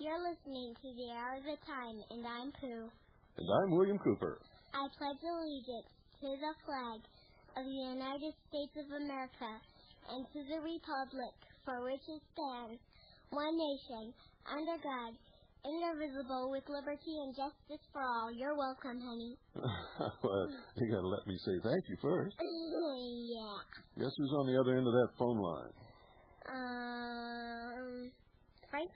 You're listening to The Hour of the Time, and I'm Pooh. And I'm William Cooper. I pledge allegiance to the flag of the United States of America and to the republic for which it stands, one nation, under God, indivisible, with liberty and justice for all. You're welcome, honey. Well, you gotta let me say thank you first. Yeah. Guess who's on the other end of that phone line? Frank?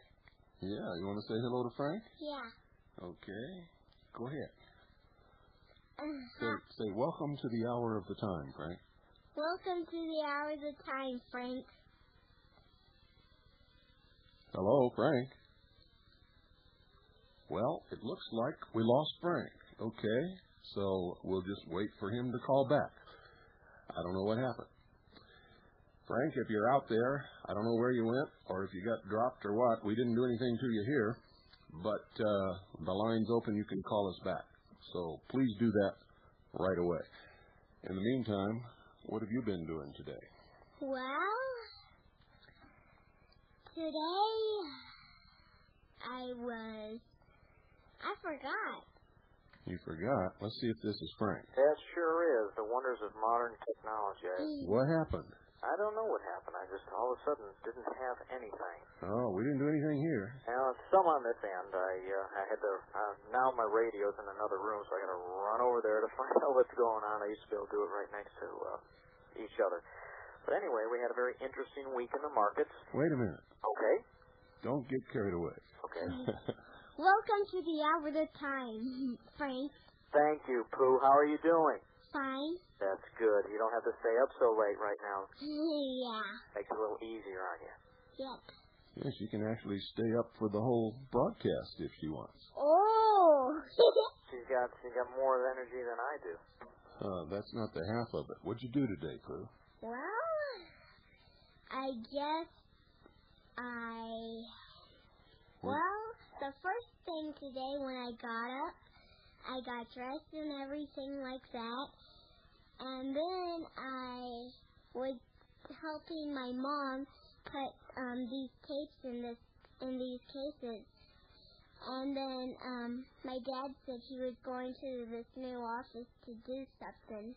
Yeah, you want to say hello to Frank? Yeah. Okay, go ahead. Say welcome to the hour of the time, Frank. Welcome to the hour of the time, Frank. Hello, Frank. Well, it looks like we lost Frank. Okay, so we'll just wait for him to call back. I don't know what happened. Frank, if you're out there, I don't know where you went or if you got dropped or what. We didn't do anything to you here, but the line's open. You can call us back. So please do that right away. In the meantime, what have you been doing today? Well, today I forgot. You forgot? Let's see if this is Frank. That sure is. The wonders of modern technology. What happened? I don't know what happened. I just all of a sudden didn't have anything. Oh, we didn't do anything here. Now, some on this end. I had to, now my radio's in another room, so I got to run over there to find out what's going on. I used to be able to do it right next to each other. But anyway, we had a very interesting week in the markets. Wait a minute. Okay. Don't get carried away. Okay. Welcome to the hour of the time, Frank. Thank you, Pooh. How are you doing? Fine. That's good. You don't have to stay up so late right now. Yeah. Makes it a little easier on you. Yep. Yes, she can actually stay up for the whole broadcast if she wants. Oh. She's got more energy than I do. That's not the half of it. What'd you do today, Pooh? Well, I guess Well, the first thing today when I got up, I got dressed and everything like that. And then I was helping my mom put these tapes in these cases. And then my dad said he was going to this new office to do something.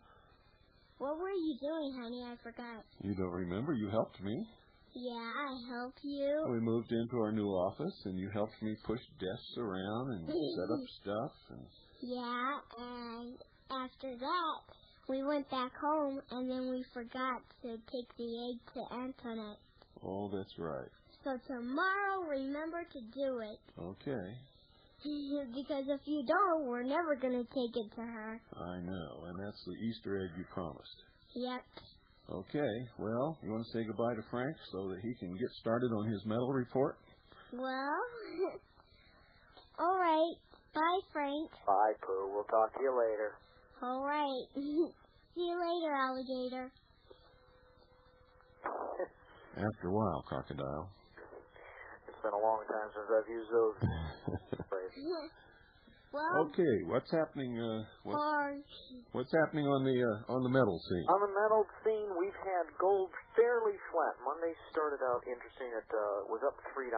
What were you doing, honey? I forgot. You don't remember? You helped me. Yeah, I helped you. We moved into our new office, and you helped me push desks around and set up stuff. And yeah, and after that, we went back home, and then we forgot to take the egg to Antoinette. Oh, that's right. So tomorrow, remember to do it. Okay. Because if you don't, we're never going to take it to her. I know, and that's the Easter egg you promised. Yep. Okay, well, you want to say goodbye to Frank so that he can get started on his medal report? Well, all right. Bye, Frank. Bye, Pooh. We'll talk to you later. All right. See you later, alligator. After a while, crocodile. It's been a long time since I've used those phrases. Well, okay, what's happening? What's happening on the metal scene? On the metal scene, we've had gold fairly flat. Monday started out interesting. It was up $3.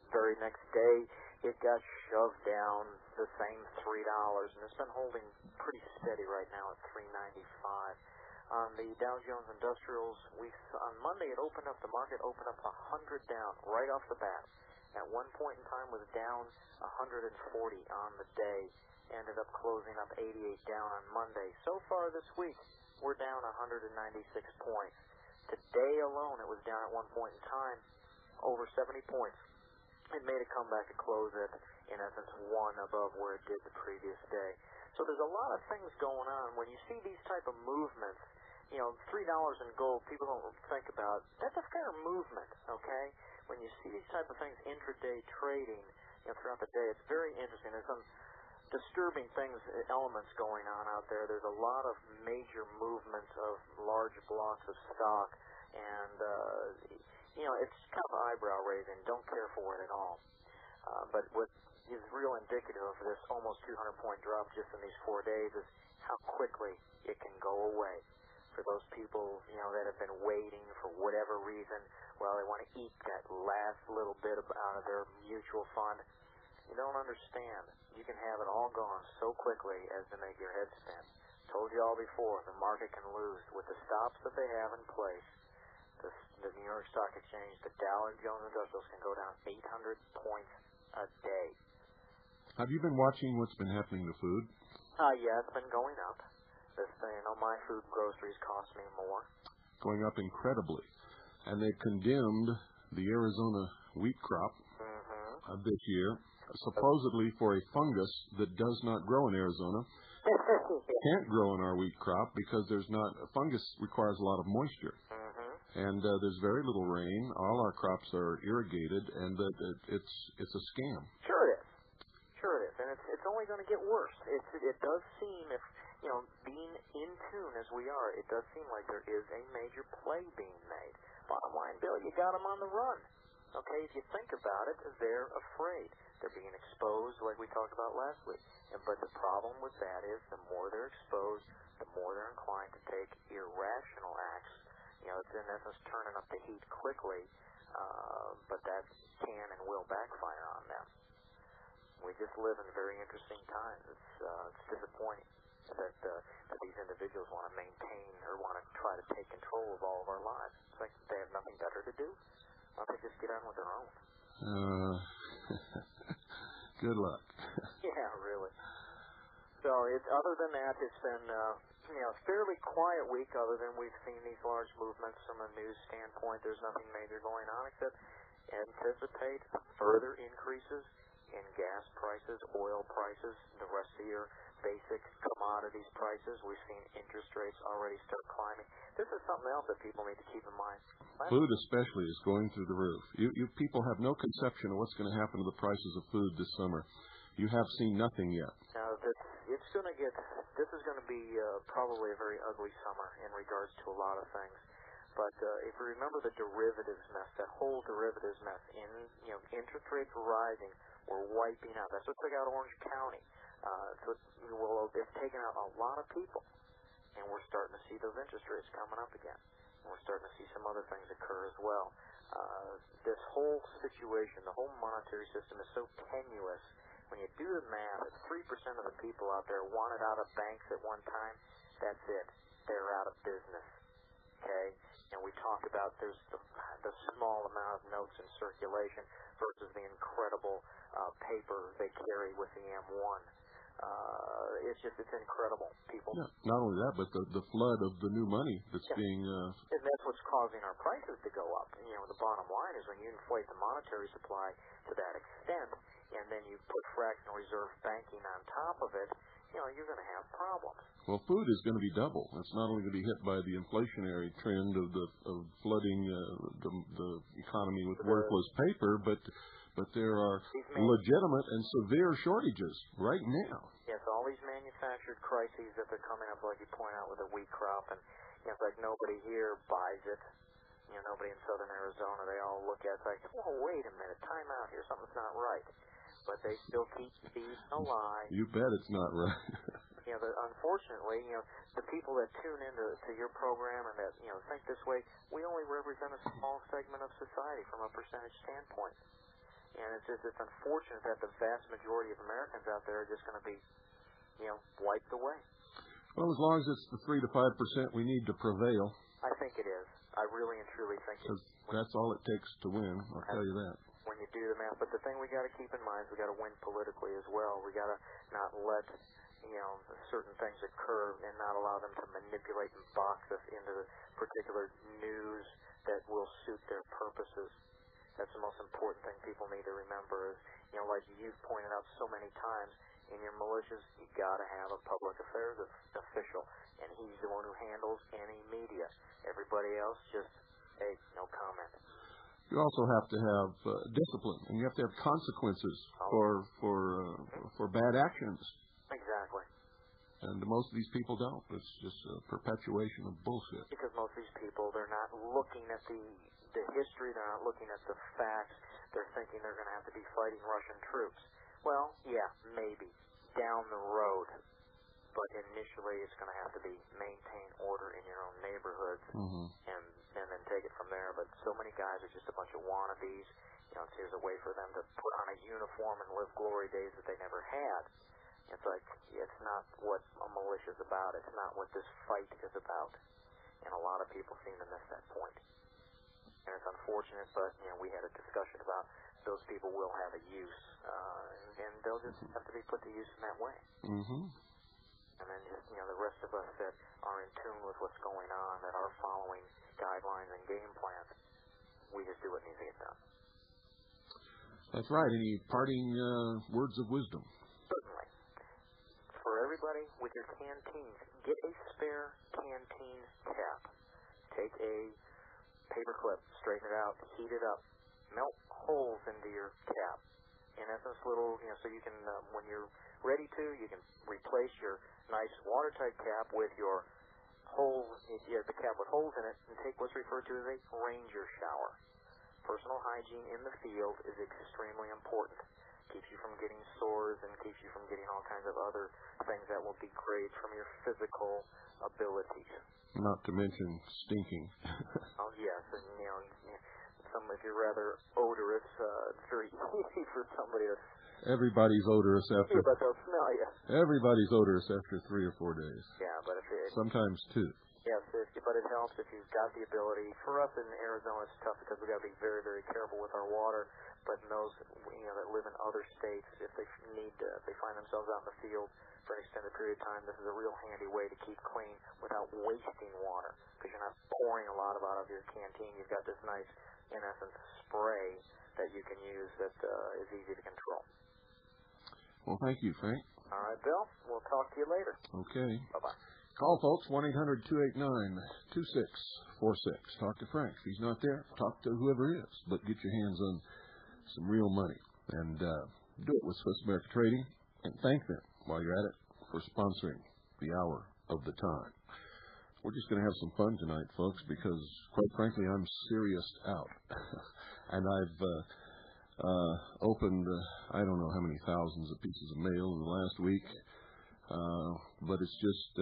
Very next day, it got shoved down the same $3, and it's been holding pretty steady right now at $3.95. On the Dow Jones Industrials, on Monday the market opened up 100 down right off the bat. At one point in time was down 140 on the day. Ended up closing up 88 down on Monday. So far this week, we're down 196 points. Today alone, it was down at one point in time over 70 points. It made a comeback to close at, in essence, one above where it did the previous day. So there's a lot of things going on. When you see these type of movements, $3 in gold, people don't think about, that's a fair movement, okay? When you see these type of things, intraday trading, throughout the day, it's very interesting. There's some disturbing things, elements going on out there. There's a lot of major movements of large blocks of stock, and, it's kind of eyebrow raising. Don't care for it at all. But what is real indicative of this almost 200-point drop just in these 4 days is how quickly it can go away. For those people, that have been waiting for whatever reason, they want to eat that last little bit out of their mutual fund. You don't understand. You can have it all gone so quickly as to make your head spin. Told you all before, the market can lose with the stops that they have in place. The New York Stock Exchange, the Dow Jones Industrials can go down 800 points a day. Have you been watching what's been happening to food? Yeah, it's been going up. My food and groceries cost me more. Going up incredibly. And they've condemned the Arizona wheat crop this year, supposedly for a fungus that does not grow in Arizona. Can't grow in our wheat crop because fungus requires a lot of moisture. And there's very little rain. All our crops are irrigated, and it's a scam. Sure it is. And it's only going to get worse. It does seem, if being in tune as we are, it does seem like there is a major play being made. Bottom line, Bill, you got them on the run. Okay, if you think about it, they're afraid. They're being exposed like we talked about last week. But the problem with that is the more they're exposed, the more they're inclined to take irrational acts. It's in essence turning up the heat quickly, but that can and will backfire on them. We just live in very interesting times. It's disappointing that these individuals want to maintain or want to try to take control of all of our lives. It's like they have nothing better to do. Why don't they just get on with their own? Good luck. Yeah, really. So other than that, it's been fairly quiet week. Other than we've seen these large movements from a news standpoint, there's nothing major going on except anticipate further increases in gas prices, oil prices, the rest of your basic commodities prices. We've seen interest rates already start climbing. This is something else that people need to keep in mind. Food especially is going through the roof. You people have no conception of what's going to happen to the prices of food this summer. You have seen nothing yet. Now, this is going to be probably a very ugly summer in regards to a lot of things. But if you remember the derivatives mess, that whole derivatives mess, interest rates rising, we're wiping out. That's what took out Orange County. It's taken out a lot of people, and we're starting to see those interest rates coming up again. And we're starting to see some other things occur as well. This whole situation, the whole monetary system is so tenuous. When you do the math, if 3% of the people out there wanted out of banks at one time, that's it. They're out of business. Okay? And we talked about there's the small amount of notes in circulation versus the incredible paper they carry with the M1. It's incredible. People. Yeah, not only that, but the flood of the new money that's being. And that's what's causing our prices to go up. The bottom line is when you inflate the monetary supply to that extent, and then you put fractional reserve banking on top of it, you're going to have problems. Well, food is going to be double. It's not only going to be hit by the inflationary trend of flooding the economy with worthless paper, but there are legitimate and severe shortages right now. Yes, all these manufactured crises that are coming up, like you point out with the wheat crop, and it's like nobody here buys it. Nobody in southern Arizona, they all look at it like, wait a minute, time out here, something's not right. But they still keep feeding a lie. You bet it's not right. Unfortunately, the people that tune into your program and that think this way, we only represent a small segment of society from a percentage standpoint. And it's unfortunate that the vast majority of Americans out there are just going to be, wiped away. Well, as long as it's the 3 to 5% we need to prevail. I think it is. I really and truly think it is. That's all it takes to win, I'll tell you that. When you do the math. But the thing we got to keep in mind is we got to win politically as well. We got to not let, certain things occur and not allow them to manipulate and box us into the particular news that will suit their purposes. That's the most important thing people need to remember is, like you've pointed out so many times, in your militias, you got to have a public affairs official, and he's the one who handles any media. Everybody else just, hey, no comment. You also have to have discipline, and you have to have consequences for bad actions. Exactly. And most of these people don't. It's just a perpetuation of bullshit. Because most of these people, they're not looking at the history, they're not looking at the facts, they're thinking they're going to have to be fighting Russian troops. Well, yeah, maybe, down the road. But initially, it's going to have to be maintain order in your own neighborhoods, and then take it from there. But so many guys are just a bunch of wannabes. You know, here's a way for them to put on a uniform and live glory days that they never had. It's like, it's not what a militia is about. It's not what this fight is about. And a lot of people seem to miss that point. And it's unfortunate, but, you know, we had a discussion about those people will have a use, and they'll just have to be put to use in that way. And then just, you know, the rest of us that are in tune with what's going on, that are following guidelines and game plans, we just do what needs to get done. That's right. Any parting words of wisdom? Certainly. For everybody, with your canteens, get a spare canteen cap. Take a paper clip, straighten it out, heat it up, melt holes into your cap. In essence, little, you know, so you can, when you're ready to, you can replace your nice watertight cap with your holes, the cap with holes in it, and take what's referred to as a ranger shower. Personal hygiene in the field is extremely important. Keeps you from getting sores and keeps you from getting all kinds of other things that will degrade from your physical abilities. Not to mention stinking. Oh, yes, and, you know, if you're rather odorous, it's very easy for somebody to... Everybody's odorous after... Yeah, but they'll smell you. Everybody's odorous after 3 or 4 days. Yeah, but if it... Sometimes 2. Yes, but it helps if you've got the ability. For us in Arizona, it's tough because we've got to be very, very careful with our water. But in those, you know, that live in other states, if they if they find themselves out in the field for an extended period of time, this is a real handy way to keep clean without wasting water, because you're not pouring a lot out of your canteen. You've got this nice, in essence, spray that you can use that is easy to control. Well, thank you, Frank. All right, Bill. We'll talk to you later. Okay. Bye-bye. Call, folks, 1-800-289-2646. Talk to Frank. If he's not there, talk to whoever is. But get your hands on some real money. And do it with Swiss America Trading. And thank them, while you're at it, for sponsoring the Hour of the Time. We're just going to have some fun tonight, folks, because, quite frankly, I'm serious out. And I've opened, I don't know how many thousands of pieces of mail in the last week. But it's just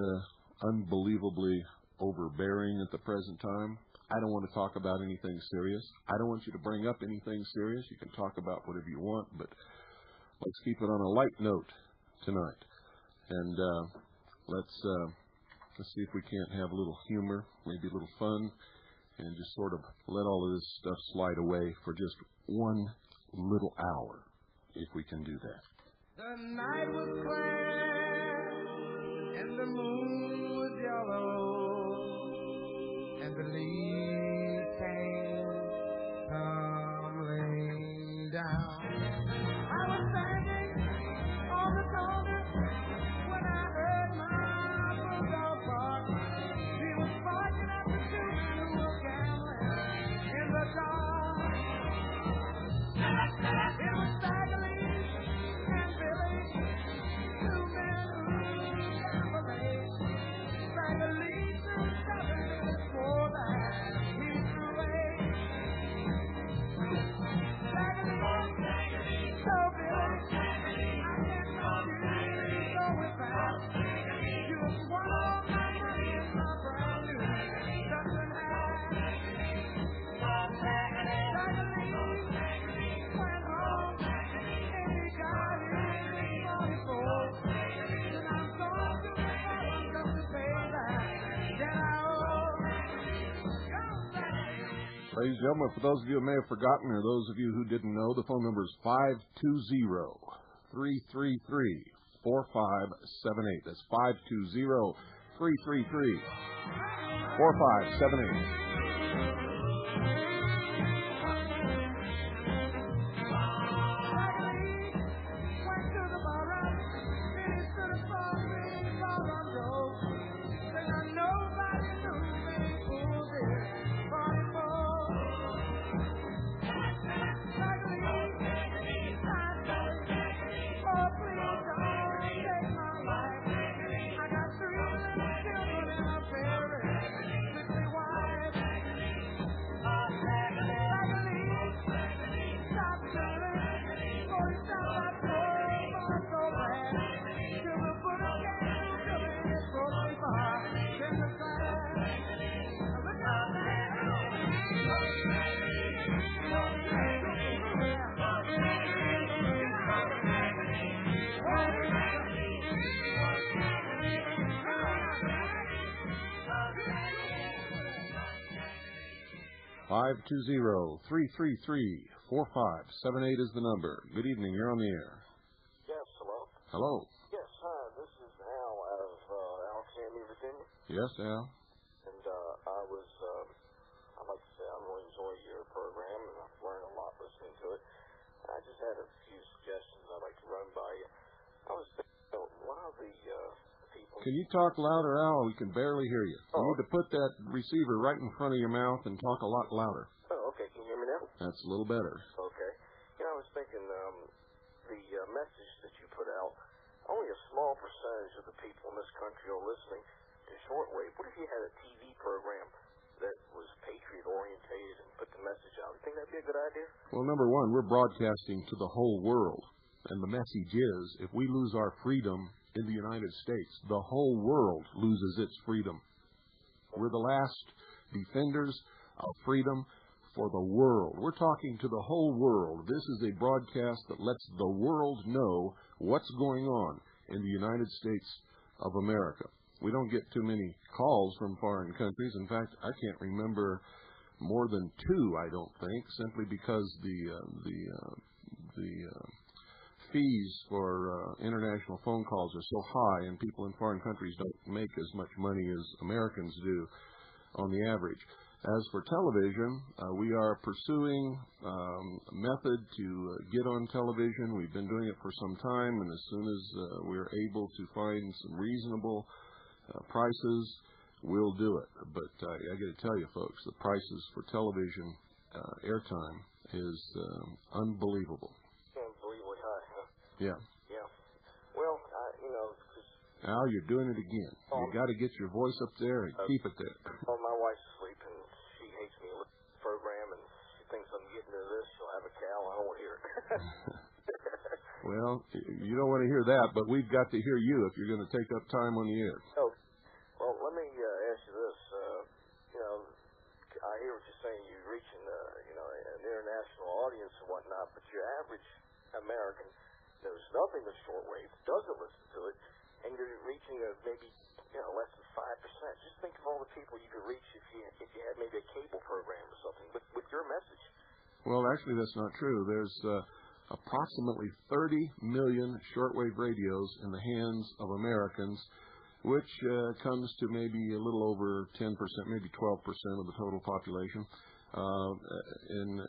unbelievably overbearing at the present time. I don't want to talk about anything serious. I don't want you to bring up anything serious. You can talk about whatever you want, but let's keep it on a light note tonight. And let's see if we can't have a little humor, maybe a little fun, and just sort of let all of this stuff slide away for just one little hour, if we can do that. The night was clear, and the moon was yellow, and the leaves came tumbling down. I was standing on the corner when I heard my bulldog bark. He was barking at the two who were gambling in the dark. It was staggering and Billy, two men who gambled. Staggering to 7 minutes more than he threw away. Staggering, so Billy, I can't know you go with that. You was one of my money in my brand new Dutchman hat. Staggering, went home and he got his money for. And I'm going to the bottom just to pay that I owe. Ladies and gentlemen, for those of you who may have forgotten, or those of you who didn't know, the phone number is 520-333-4578. That's 520-333-4578. 520-333-4578 is the number. Good evening. You're on the air. Yes, hello? Hello. Yes, hi. This is Al out of Alexandria, Virginia. Yes, Al. And I'd like to say I really enjoy your program, and I've learned a lot listening to it. And I just had a few suggestions I'd like to run by you. I was thinking, a lot of the people... Can you talk louder, Al? We can barely hear you. You need to put that receiver right in front of your mouth and talk a lot louder. Oh, okay. Can you hear me now? That's a little better. Okay. You know, I was thinking the message that you put out, only a small percentage of the people in this country are listening to shortwave. What if you had a TV program that was patriot-orientated and put the message out? You think that'd be a good idea? Well, number one, we're broadcasting to the whole world. And the message is, if we lose our freedom in the United States, the whole world loses its freedom. We're the last defenders of freedom for the world. We're talking to the whole world. This is a broadcast that lets the world know what's going on in the United States of America. We don't get too many calls from foreign countries. In fact, I can't remember more than two, I don't think, simply because the fees for international phone calls are so high, and people in foreign countries don't make as much money as Americans do on the average. As for television, we are pursuing a method to get on television. We've been doing it for some time, and as soon as we're able to find some reasonable prices, we'll do it. But I got to tell you, folks, the prices for television airtime is unbelievable. Unbelievably high, huh? Yeah. Yeah. Well, you know... Al, you're doing it again. You got to get your voice up there and keep it there. Well, my wife's asleep, and she hates me listening to the program, and she thinks I'm getting into this. She'll have a cow. I don't want to hear it. Well, you don't want to hear that, but we've got to hear you if you're going to take up time on the air. Oh, well, let me ask you this. You know, I hear what you're saying. You're reaching, an international audience and whatnot, but your average American knows nothing of shortwave, doesn't listen to it, and you're reaching maybe less than 5%. Just think of all the people you could reach if you had maybe a cable program or something with your message. Well, actually, that's not true. There's approximately 30 million shortwave radios in the hands of Americans, which comes to maybe a little over 10%, maybe 12% of the total population. In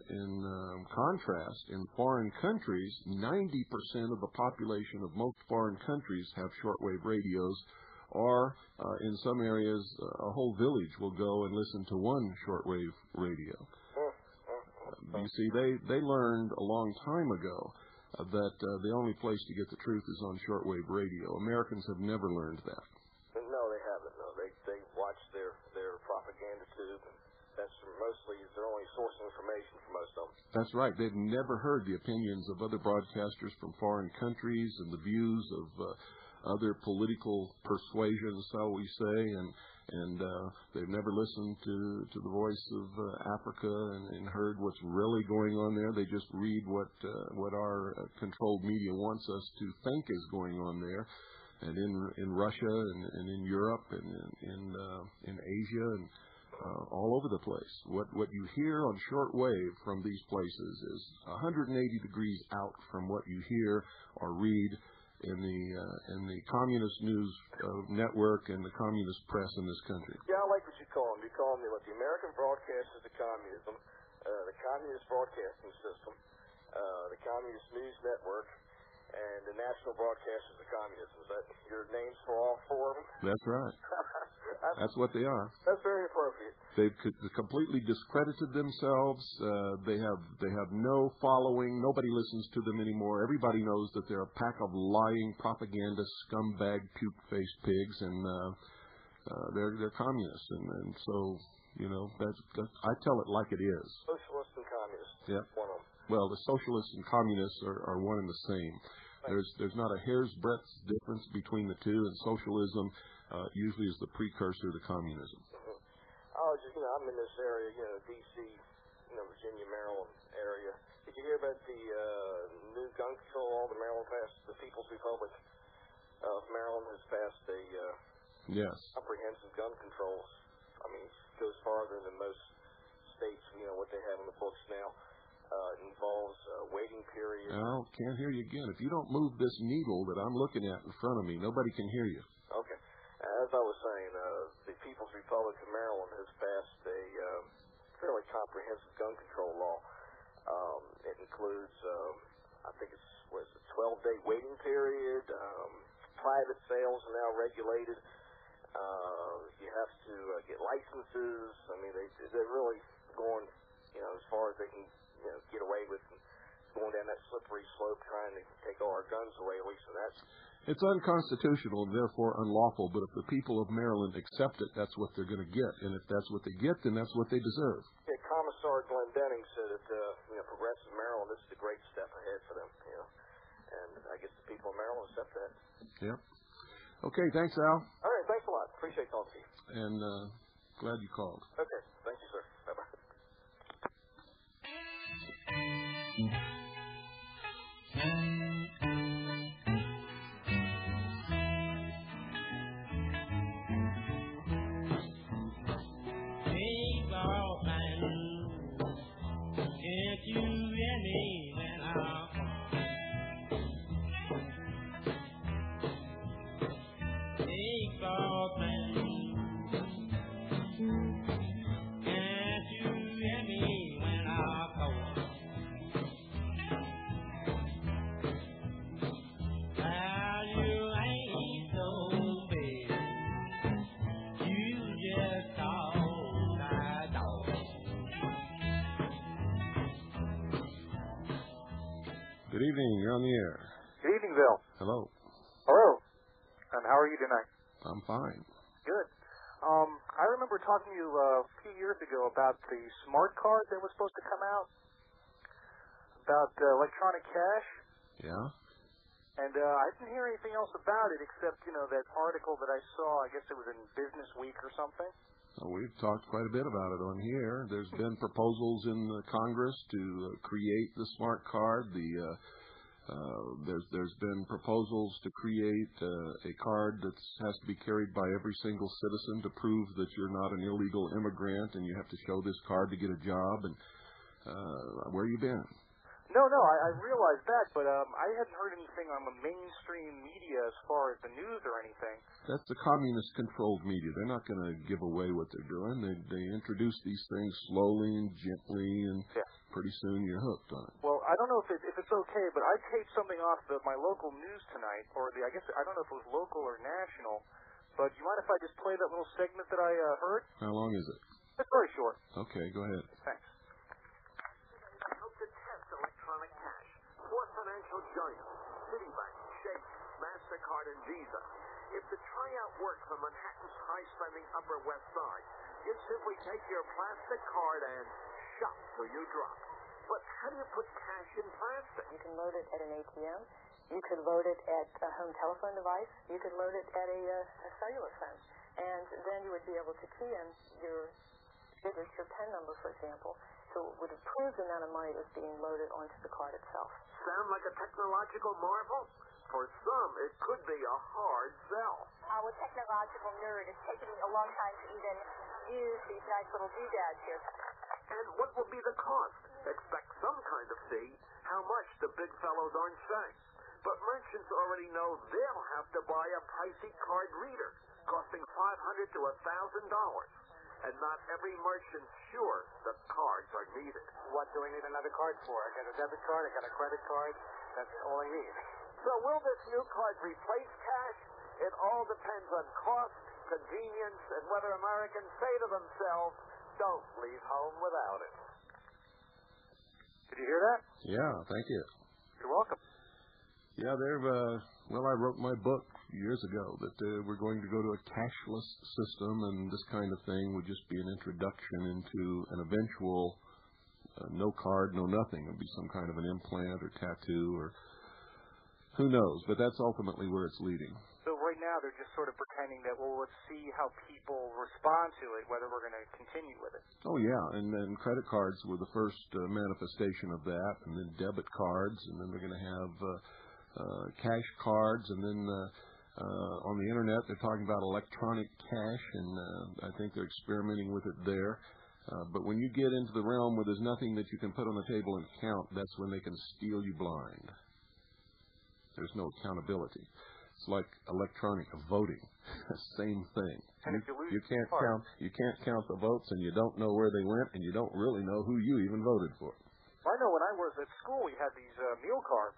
contrast, in foreign countries, 90% of the population of most foreign countries have shortwave radios, or in some areas, a whole village will go and listen to one shortwave radio. You see, they learned a long time ago that the only place to get the truth is on shortwave radio. Americans have never learned that. No, they haven't. No, they watch their propaganda tube. That's mostly their only source of information for most of them. That's right. They've never heard the opinions of other broadcasters from foreign countries and the views of other political persuasions, shall we say, and they've never listened to the voice of Africa and heard what's really going on there. They just read what our controlled media wants us to think is going on there, and in Russia and in Europe and in Asia and all over the place. What you hear on shortwave from these places is 180 degrees out from what you hear or read in the communist news network and the communist press in this country. Yeah, I like what you call them. You call them the American broadcasters of communism, the communist broadcasting system, the communist news network, and the national broadcasters of communism. Is that your names for all four of them? That's right. That's what they are. That's very appropriate. They've completely discredited themselves. They have no following. Nobody listens to them anymore. Everybody knows that they're a pack of lying propaganda scumbag puke-faced pigs, and they're communists. And so, that's I tell it like it is. Socialists and communists. Yeah. One of them. Well, the socialists and communists are one and the same. There's not a hair's breadth difference between the two, and socialism usually is the precursor to communism. Mm-hmm. I was just, I'm in this area, D.C., Virginia, Maryland area. Did you hear about the new gun control law that Maryland passed? The People's Republic of Maryland has passed a yes. comprehensive gun controls. I mean, it goes farther than most states, they have in the books now involves waiting periods. Al, can't hear you again. If you don't move this needle that I'm looking at in front of me, nobody can hear you. Okay. As I was saying, the People's Republic of Maryland has passed a fairly comprehensive gun control law. It includes, I think it's, 12-day waiting period. Private sales are now regulated. You have to get licenses. I mean, they're really going, as far as they can, get away with going down that slippery slope, trying to take all our guns away. At least that's. It's unconstitutional and therefore unlawful, but if the people of Maryland accept it, that's what they're going to get. And if that's what they get, then that's what they deserve. Yeah, Commissar Glenn Denning said that, progressive Maryland, this is a great step ahead for them, And I guess the people of Maryland accept that. Yep. Okay, thanks, Al. All right, thanks a lot. Appreciate talking to you. And glad you called. Okay, thank you, sir. Bye-bye. Good evening. You're on the air. Good evening, Bill. Hello. Hello. And how are you tonight? I'm fine. Good. I remember talking to you a few years ago about the smart card that was supposed to come out, about electronic cash. Yeah? And I didn't hear anything else about it except, that article that I saw. I guess it was in Business Week or something. Well, we've talked quite a bit about it on here. There's been proposals in the Congress to create the smart card. There's been proposals to create a card that has to be carried by every single citizen to prove that you're not an illegal immigrant, and you have to show this card to get a job. And where you been? No, I realized that, but I hadn't heard anything on the mainstream media as far as the news or anything. That's the communist-controlled media. They're not going to give away what they're doing. They introduce these things slowly and gently, and pretty soon you're hooked on it. Well, I don't know if it's okay, but I taped something off my local news tonight, or I don't know if it was local or national, but do you mind if I just play that little segment that I heard? How long is it? It's very short. Okay, go ahead. Thanks. Electronic cash. Four financial giants, Citibank, Chase, MasterCard, and Visa. If the tryout works on Manhattan's high-spending Upper West Side, you simply take your plastic card and shop till you drop. But how do you put cash in plastic? You can load it at an ATM. You could load it at a home telephone device. You could load it at a cellular phone. And then you would be able to key in your digits, your PIN number, for example. So it would approve the amount of money that's being loaded onto the card itself. Sound like a technological marvel? For some, it could be a hard sell. I'm a technological nerd. It's taken me a long time to even use these nice little doodads here. And what will be the cost? Expect some kind of fee. How much, the big fellows aren't saying. But merchants already know they'll have to buy a pricey card reader, costing $500 to $1,000. And not every merchant's sure the cards are needed. What do I need another card for? I got a debit card, I got a credit card. That's all I need. So will this new card replace cash? It all depends on cost, convenience, and whether Americans say to themselves, don't leave home without it. Did you hear that? Yeah, thank you. You're welcome. Yeah, I wrote my book years ago that we're going to go to a cashless system, and this kind of thing would just be an introduction into an eventual no card, no nothing. It would be some kind of an implant or tattoo or who knows, but that's ultimately where it's leading. So right now they're just sort of pretending that, well, let's see how people respond to it, whether we're going to continue with it. Oh, yeah, and then credit cards were the first manifestation of that, and then debit cards, and then they're going to have cash cards, and then on the Internet they're talking about electronic cash, and I think they're experimenting with it there. But when you get into the realm where there's nothing that you can put on the table and count, that's when they can steal you blind. There's no accountability. It's like electronic voting. Same thing. You can't count the votes, and you don't know where they went, and you don't really know who you even voted for. Well, I know when I was at school, we had these meal cards,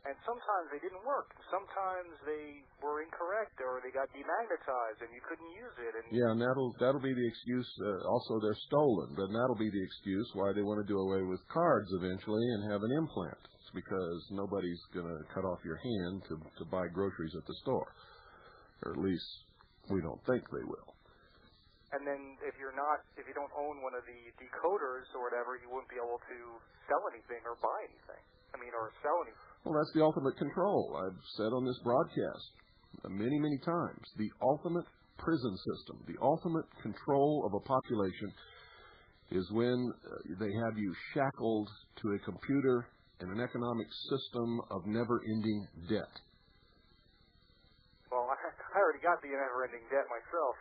and sometimes they didn't work. Sometimes they were incorrect, or they got demagnetized, and you couldn't use it. And yeah, and that'll be the excuse. Also, they're stolen, but that'll be the excuse why they want to do away with cards eventually and have an implant. It's because nobody's going to cut off your hand to buy groceries at the store, or at least we don't think they will. And then if you don't own one of the decoders or whatever, you wouldn't be able to sell anything or buy anything. Or sell anything. Well, that's the ultimate control. I've said on this broadcast many, many times, the ultimate prison system, the ultimate control of a population is when they have you shackled to a computer and an economic system of never-ending debt. Well, I already got the never-ending debt myself.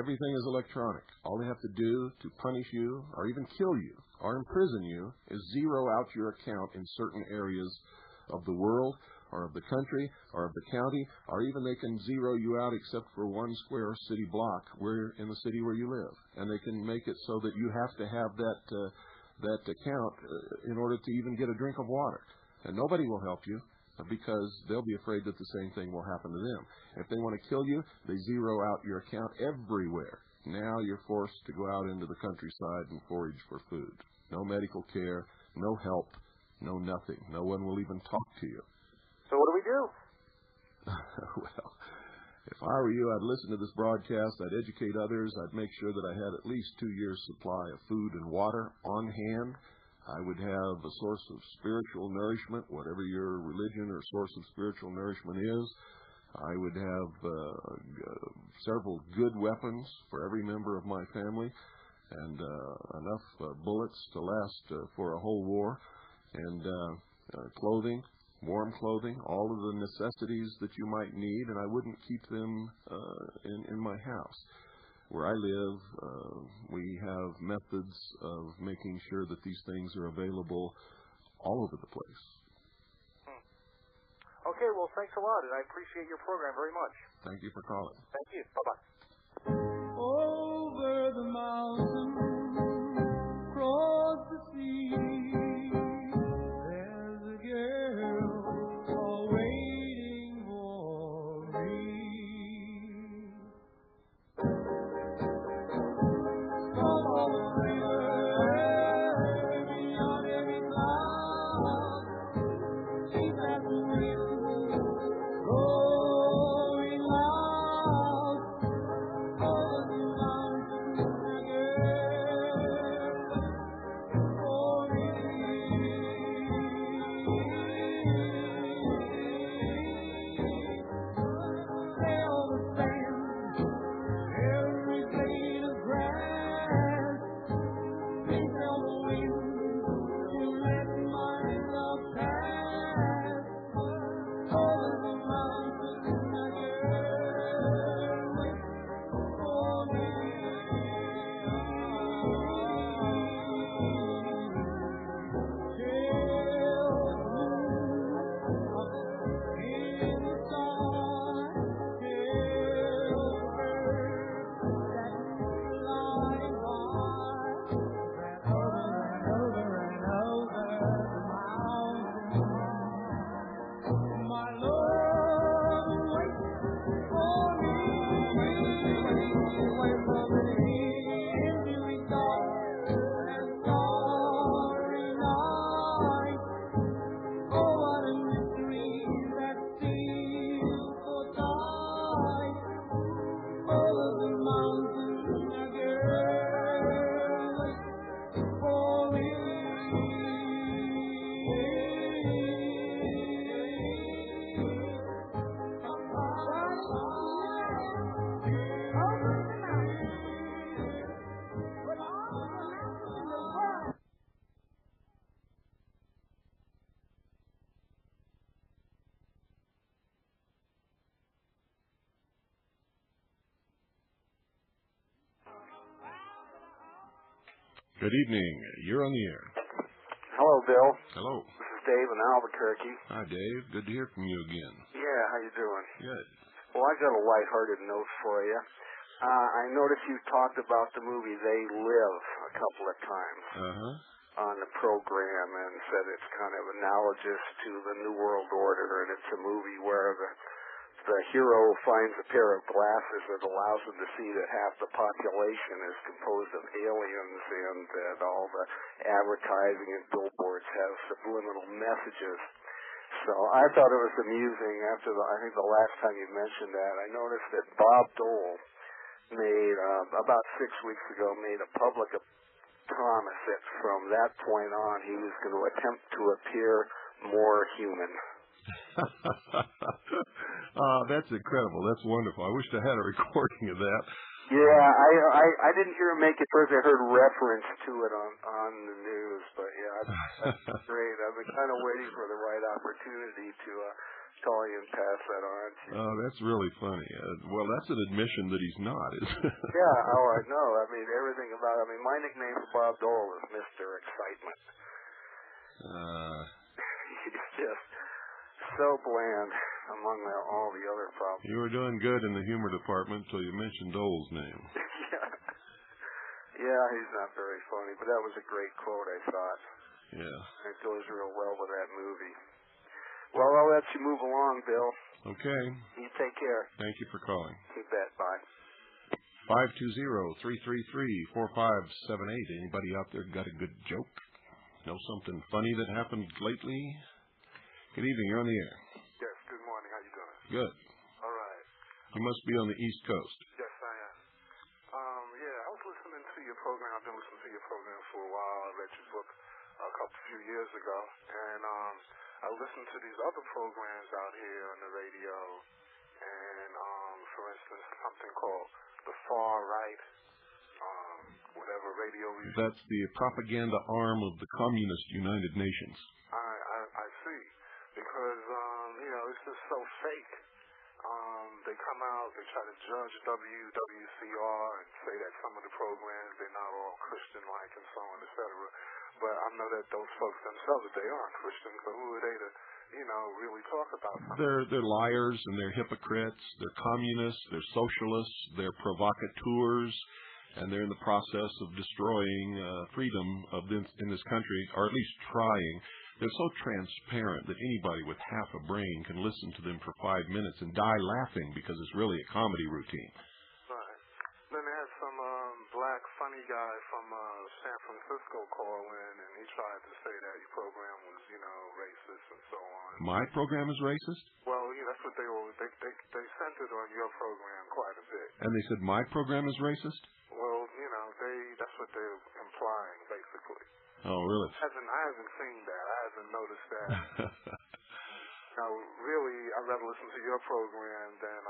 Everything is electronic. All they have to do to punish you or even kill you or imprison you is zero out your account in certain areas of the world or of the country or of the county, or even they can zero you out except for one square city block in the city where you live. And they can make it so that you have to have that account in order to even get a drink of water. And nobody will help you, because they'll be afraid that the same thing will happen to them. If they want to kill you, they zero out your account everywhere. Now you're forced to go out into the countryside and forage for food. No medical care, no help, no nothing. No one will even talk to you. So what do we do? Well, if I were you, I'd listen to this broadcast, I'd educate others, I'd make sure that I had at least 2 years' supply of food and water on hand. I would have a source of spiritual nourishment, whatever your religion or source of spiritual nourishment is. I would have several good weapons for every member of my family, and enough bullets to last for a whole war, and clothing, warm clothing, all of the necessities that you might need, and I wouldn't keep them in my house. Where I live, we have methods of making sure that these things are available all over the place. Okay, well, thanks a lot, and I appreciate your program very much. Thank you for calling. Thank you. Bye-bye. Over the mountain, across the sea, there's a girl all waiting for me. Going out over the mountain, Good evening. You're on the air. Hello, Bill. Hello. This is Dave in Albuquerque. Hi, Dave. Good to hear from you again. Yeah, how you doing? Good. Well, I got a lighthearted note for you. I noticed you talked about the movie They Live a couple of times on the program and said it's kind of analogous to the New World Order, and it's a movie where the hero finds a pair of glasses that allows him to see that half the population is composed of aliens and that all the advertising and billboards have subliminal messages. So I thought it was amusing after I think the last time you mentioned that. I noticed that Bob Dole made, about 6 weeks ago, made a public promise that from that point on he was going to attempt to appear more human. That's incredible. That's wonderful. I wish I had a recording of that. Yeah, I didn't hear him make it first. I heard reference to it on the news, but yeah, that's great. I've been kind of waiting for the right opportunity to call you and pass that on to you. Oh, that's really funny. Well, that's an admission that he's not, isn't it? Yeah, I know. I mean, everything about it. I mean, my nickname for Bob Dole is Mr. Excitement. He's just so bland among all the other problems. You were doing good in the humor department until you mentioned Dole's name. Yeah, he's not very funny, but that was a great quote, I thought. Yeah. It goes real well with that movie. Well, I'll let you move along, Bill. Okay. You take care. Thank you for calling. You bet. Bye. 520-333-4578. Anybody out there got a good joke? Know something funny that happened lately? Good evening. You're on the air. Yes. Good morning. How you doing? Good. All right. You must be on the East Coast. Yes, I am. Yeah, I was listening to your program. I've been listening to your program for a while. I read your book a few years ago, and I listened to these other programs out here on the radio, and for instance, something called the Far Right, whatever radio. That's the propaganda arm of the Communist United Nations. I see, because it's just so fake. They come out, they try to judge WCR and say that some of the programs, they're not all Christian-like and so on, etc. But I know that those folks themselves, they aren't Christian, so who are they to, really talk about something? They're liars and they're hypocrites, they're communists, they're socialists, they're provocateurs, and they're in the process of destroying freedom in this country, or at least trying. They're so transparent that anybody with half a brain can listen to them for 5 minutes and die laughing because it's really a comedy routine. Right. Then they had some black funny guy from San Francisco call in, and he tried to say that your program was, racist and so on. My program is racist? Well, that's what they centered on your program quite a bit. And they said my program is racist? Well, that's what they're implying, basically. Oh, really? I haven't seen that. I haven't noticed that. Really, I'd rather listen to your program than,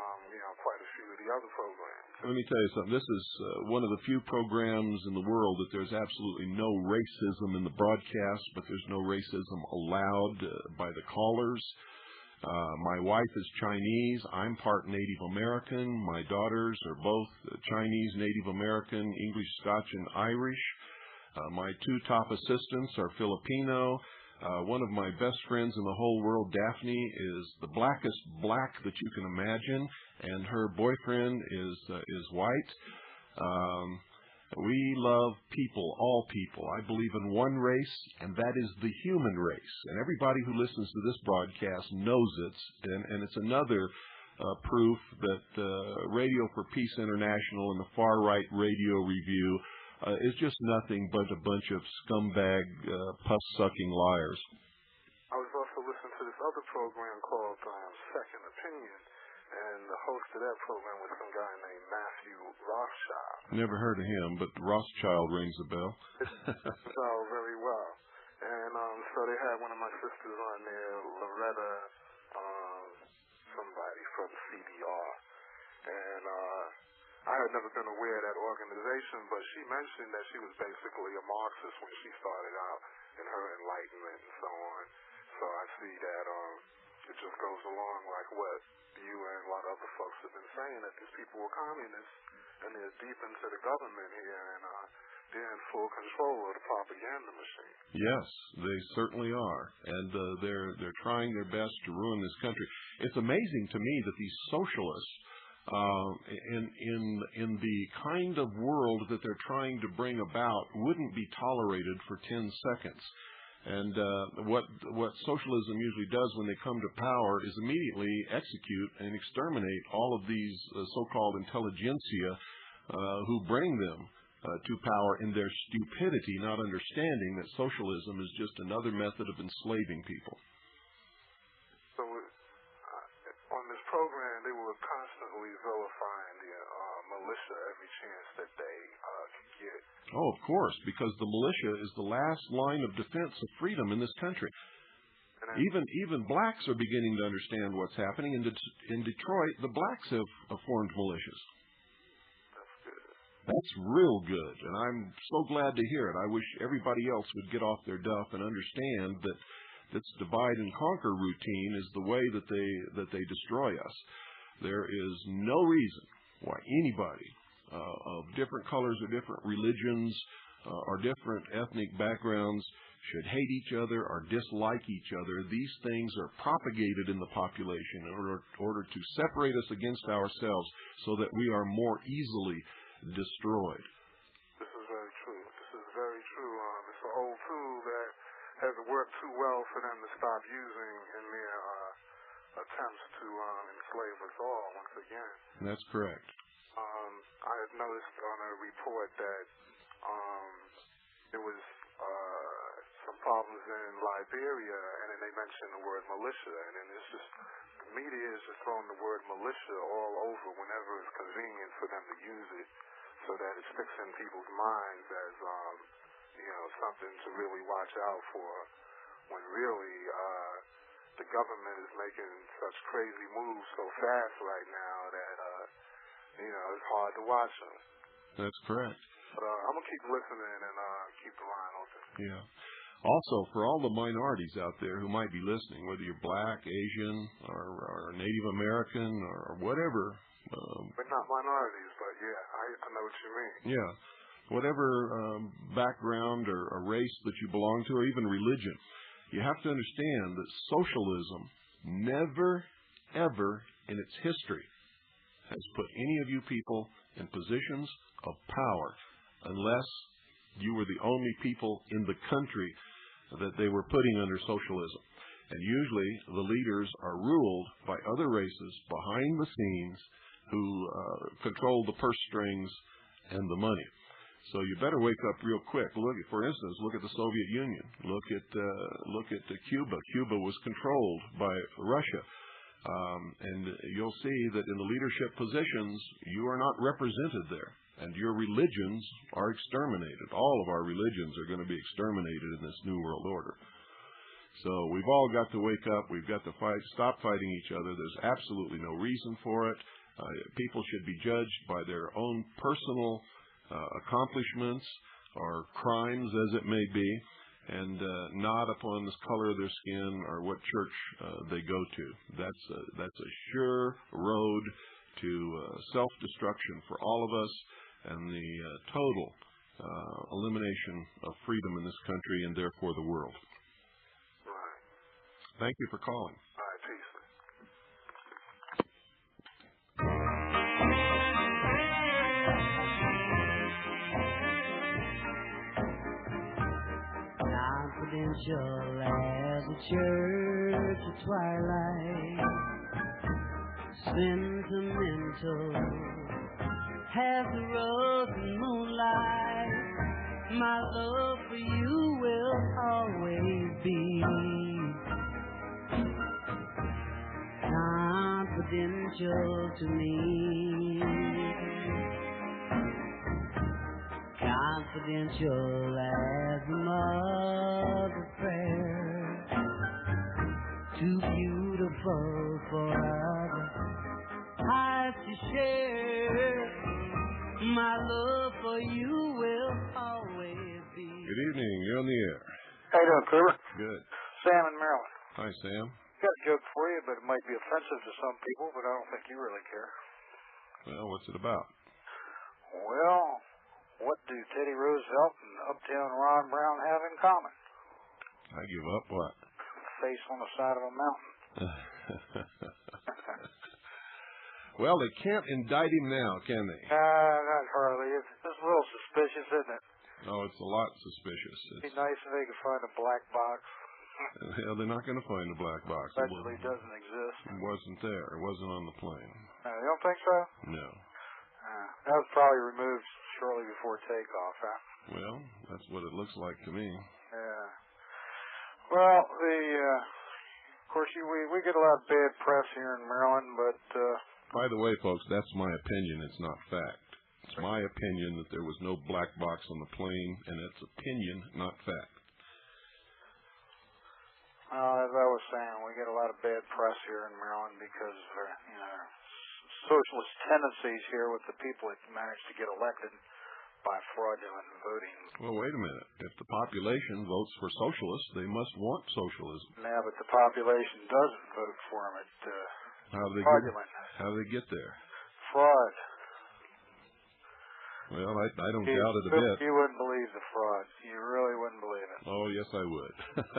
quite a few of the other programs. Let me tell you something. This is one of the few programs in the world that there's absolutely no racism in the broadcast, but there's no racism allowed by the callers. My wife is Chinese. I'm part Native American. My daughters are both Chinese, Native American, English, Scotch, and Irish. My two top assistants are Filipino. One of my best friends in the whole world, Daphne, is the blackest black that you can imagine, and her boyfriend is white. We love people, all people. I believe in one race, and that is the human race. And everybody who listens to this broadcast knows it, and it's another proof that Radio for Peace International and the Far Right Radio Review is just nothing but a bunch of scumbag, pus-sucking liars. I was also listening to this other program called Second Opinion, and the host of that program was some guy named Matthew Rothschild. Never heard of him, but Rothschild rings a bell. So very well. And so they had one of my sisters on there, Loretta, somebody from CDR. And I had never been aware of that organization, but she mentioned that she was basically a Marxist when she started out in her enlightenment and so on. So I see that it just goes along like what you and a lot of other folks have been saying, that these people were communists and they're deep into the government here, and they're in full control of the propaganda machine. Yes, they certainly are, and they're trying their best to ruin this country. It's amazing to me that these socialists, in the kind of world that they're trying to bring about, wouldn't be tolerated for 10 seconds. And what socialism usually does when they come to power is immediately execute and exterminate all of these so-called intelligentsia who bring them to power in their stupidity, not understanding that socialism is just another method of enslaving people. So on this program, they were constantly vilifying the militia every chance that they could get. Oh, of course, because the militia is the last line of defense of freedom in this country. Even blacks are beginning to understand what's happening. In Detroit, the blacks have formed militias. That's real good, and I'm so glad to hear it. I wish everybody else would get off their duff and understand that this divide and conquer routine is the way that they destroy us. There is no reason why anybody of different colors or different religions or different ethnic backgrounds should hate each other or dislike each other. These things are propagated in the population in order to separate us against ourselves so that we are more easily destroyed. This is very true. This is very true. It's an old tool that hasn't worked too well for them to stop using in their attempts to enslave us all once again. That's correct. I had noticed on a report that there was some problems in Liberia, and then they mentioned the word militia, and then it's just the media is just throwing the word militia all over whenever it's convenient for them to use it, so that it sticks in people's minds as something to really watch out for, when really the government is making such crazy moves so fast right now that it's hard to watch them. That's correct. But I'm gonna keep listening and keep the line open. Yeah. Also, for all the minorities out there who might be listening, whether you're black, Asian, or Native American, or whatever. We're not minorities, but yeah, I know what you mean. Yeah. Whatever background or race that you belong to, or even religion, you have to understand that socialism never, ever in its history has put any of you people in positions of power unless you were the only people in the country that they were putting under socialism. And usually the leaders are ruled by other races behind the scenes who control the purse strings and the money. So you better wake up real quick. For instance, look at the Soviet Union. Look at Cuba. Cuba was controlled by Russia. And you'll see that in the leadership positions, you are not represented there. And your religions are exterminated. All of our religions are going to be exterminated in this New World Order. So we've all got to wake up. We've got to stop fighting each other. There's absolutely no reason for it. People should be judged by their own personal accomplishments or crimes, as it may be, and not upon the color of their skin or what church they go to. That's a sure road to self-destruction for all of us, and the total elimination of freedom in this country and therefore the world. Right. Thank you for calling. All right, peace. Confidential as a church at twilight, sentimental as the rose and moonlight. My love for you will always be confidential to me. Confidential as a mother's prayer, too beautiful for other eyes to share. My love for you will always be. Good evening. You're on the air. How you doing, Cooper? Good. Sam in Maryland. Hi, Sam. Got a joke for you, but it might be offensive to some people, but I don't think you really care. Well, what's it about? Well, What do Teddy Roosevelt and Uptown Ron Brown have in common? I give up what? Face on the side of a mountain. Well, they can't indict him now, can they? Not hardly. It's a little suspicious, isn't it? Oh, it's a lot suspicious. It'd be nice if they could find a black box. Hell, they're not going to find a black box. Actually, it doesn't exist. It wasn't there. It wasn't on the plane. You don't think so? No. That was probably removed shortly before takeoff, huh? Well, that's what it looks like to me. Yeah. Well, of course, we get a lot of bad press here in Maryland, but... By the way, folks, that's my opinion. It's not fact. It's my opinion that there was no black box on the plane, and it's opinion, not fact. As I was saying, we get a lot of bad press here in Maryland because of socialist tendencies here with the people that manage to get elected by fraudulent voting. Well, wait a minute. If the population votes for socialists, they must want socialism. Yeah, but the population doesn't vote for them. How do they get there? Fraud. Well, I don't doubt it a bit. You wouldn't believe the fraud. You really wouldn't believe it. Oh, yes, I would.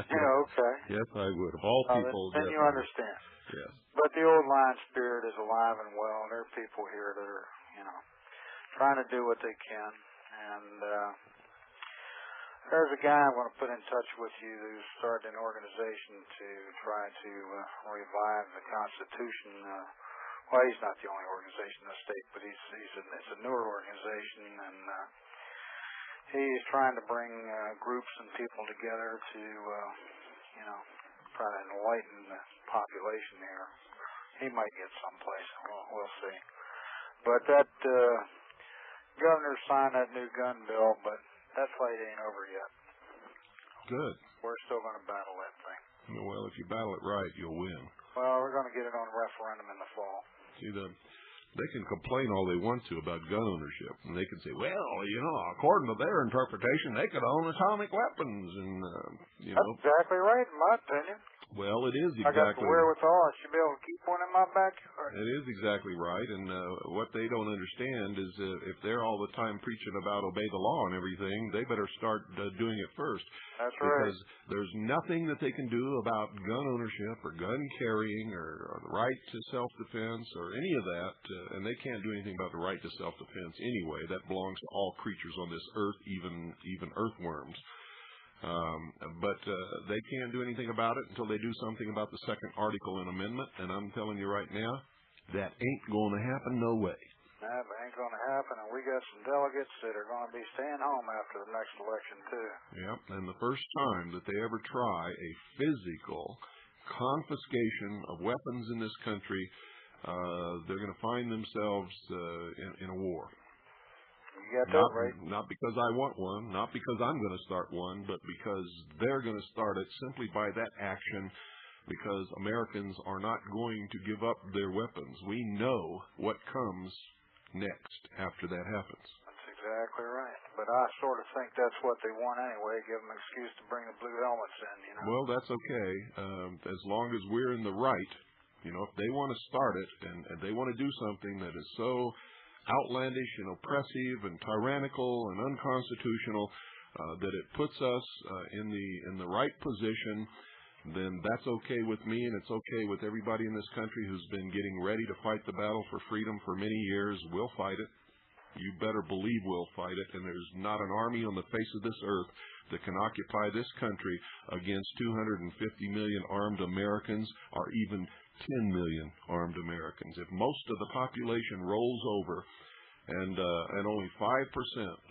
Yeah, okay. Yes, I would. Of all people. Then you understand. Yes. But the old line spirit is alive and well, and there are people here that are, trying to do what they can. And there's a guy I want to put in touch with you who's started an organization to try to revive the Constitution. Well, he's not the only organization in the state, but it's a newer organization, and he's trying to bring groups and people together to, try to enlighten the population here. He might get someplace. We'll see. But that governor signed that new gun bill, but that fight ain't over yet. Good. We're still going to battle that thing. Well, if you battle it right, you'll win. Well, we're going to get it on referendum in the fall. See, they can complain all they want to about gun ownership, and they can say, well, according to their interpretation, they could own atomic weapons, and That's exactly right, in my opinion. Well, it is exactly. I got the wherewithal. I should be able to keep one in my backyard. It is exactly right, and what they don't understand is if they're all the time preaching about obey the law and everything, they better start doing it first. That's right. Because there's nothing that they can do about gun ownership or gun carrying or the right to self-defense or any of that, and they can't do anything about the right to self-defense anyway. That belongs to all creatures on this earth, even earthworms. But they can't do anything about it until they do something about the second article and amendment, and I'm telling you right now, that ain't going to happen no way. That ain't going to happen, and we got some delegates that are going to be staying home after the next election, too. Yep, and the first time that they ever try a physical confiscation of weapons in this country, they're going to find themselves in a war. You got that right. Not because I want one, not because I'm going to start one, but because they're going to start it simply by that action, because Americans are not going to give up their weapons. We know what comes next after that happens. That's exactly right. But I sort of think that's what they want anyway, give them an excuse to bring the blue helmets in, Well, that's okay, as long as we're in the right. If they want to start it and they want to do something that is so outlandish and oppressive and tyrannical and unconstitutional that it puts us in the right position, then that's okay with me, and it's okay with everybody in this country who's been getting ready to fight the battle for freedom for many years. We'll fight it. You better believe we'll fight it, and there's not an army on the face of this earth that can occupy this country against 250 million armed Americans or even 10 million armed Americans. If most of the population rolls over and only 5%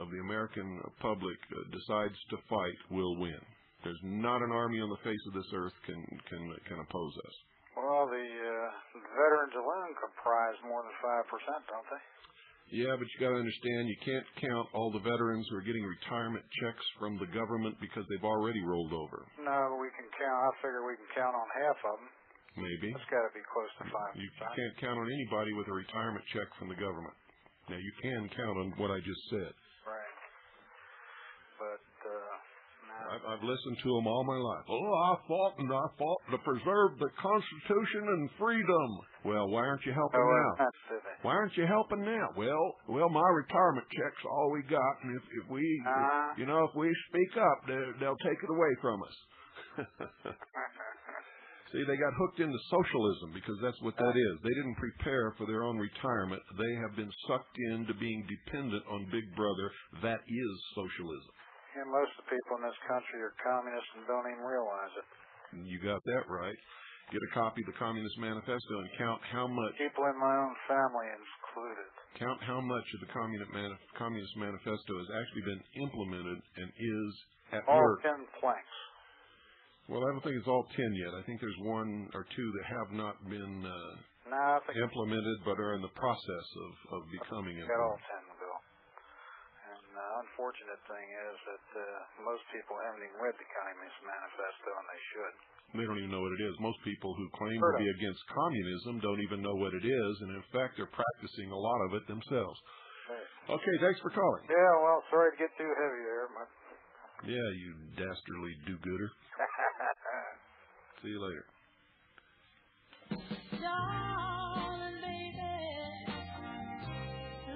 of the American public decides to fight, we'll win. There's not an army on the face of this earth can oppose us. Well, the veterans alone comprise more than 5%, don't they? Yeah, but you got to understand, you can't count all the veterans who are getting retirement checks from the government because they've already rolled over. No, but we can count. I figure we can count on half of them. Maybe. It's got to be close to 5%. You can't count on anybody with a retirement check from the government. Now, you can count on what I just said. Right. But I've listened to them all my life. Oh, I fought to preserve the Constitution and freedom. Well, why aren't you helping now? Why aren't you helping now? Well, my retirement check's all we got, and if we, if we speak up, they'll take it away from us. See, they got hooked into socialism because that's what that is. They didn't prepare for their own retirement. They have been sucked into being dependent on Big Brother. That is socialism. And most of the people in this country are communists and don't even realize it. You got that right. Get a copy of the Communist Manifesto and count how much. People in my own family included. Count how much of the Communist Manifesto has actually been implemented and is at work. All 10 planks. Well, I don't think it's all 10 yet. I think there's one or two that have not been implemented but are in the process of becoming implemented. All 10, Bill. And the unfortunate thing is that most people haven't even read the Communist Manifesto, and they should. They don't even know what it is. Most people who claim to be against communism don't even know what it is, and in fact, they're practicing a lot of it themselves. Okay, thanks for calling. Yeah, well, sorry to get too heavy there. Yeah, you dastardly do-gooder. See you later. Darling, baby,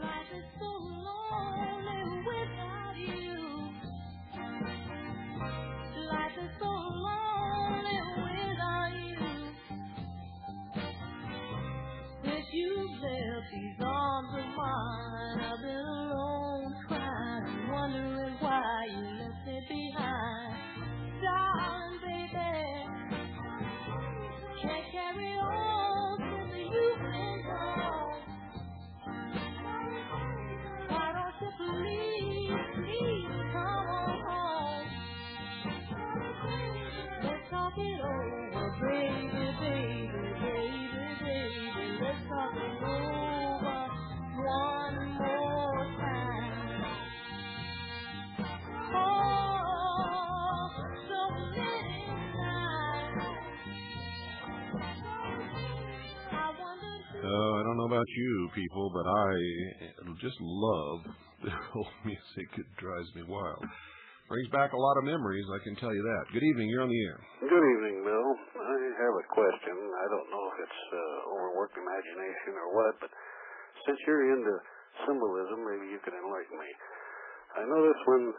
life is so lonely without you. Life is so lonely without you. Since you've left these arms of mine, I've been alone, crying, wondering why you left me behind. Darling, baby, can't carry on till you can go. Why don't you please come on home? Let's talk it over, baby. Let's talk it over one more time. I don't know about you people, but I just love the old music. It drives me wild. Brings back a lot of memories, I can tell you that. Good evening, you're on the air. Good evening, Bill. I have a question. I don't know if it's overworked imagination or what, but since you're into symbolism, maybe you can enlighten me. I notice when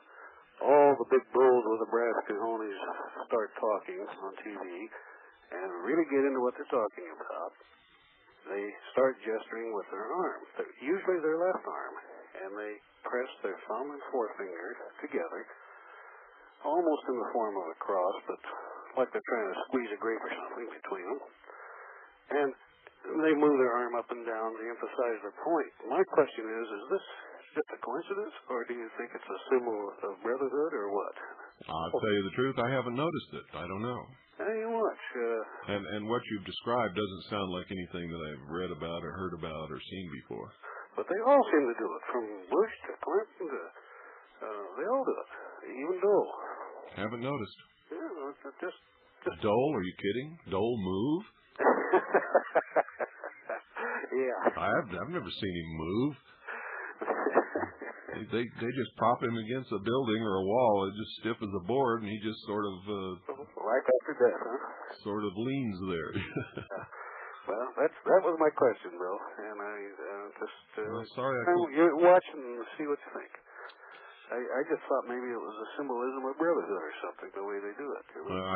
all the big bulls with the brass cojones start talking on TV and really get into what they're talking about, they start gesturing with their arm, usually their left arm, and they press their thumb and forefinger together, almost in the form of a cross, but like they're trying to squeeze a grape or something between them. And they move their arm up and down to emphasize their point. My question is this just a coincidence, or do you think it's a symbol of brotherhood, or what? I'll tell you the truth, I haven't noticed it. I don't know. Hey, watch. And what you've described doesn't sound like anything that I've read about or heard about or seen before. But they all seem to do it, from Bush to Clinton to... they all do it, even Dole. Haven't noticed. Yeah, just... Dole, are you kidding? Dole move? Yeah. I've never seen him move. They just prop him against a building or a wall, it's just stiff as a board, and he just sort of right after that, huh? Sort of leans there. Well, that was my question, Bill, and I just sorry, you watch and see what you think. I just thought maybe it was a symbolism of brotherhood or something, the way they do it. You know?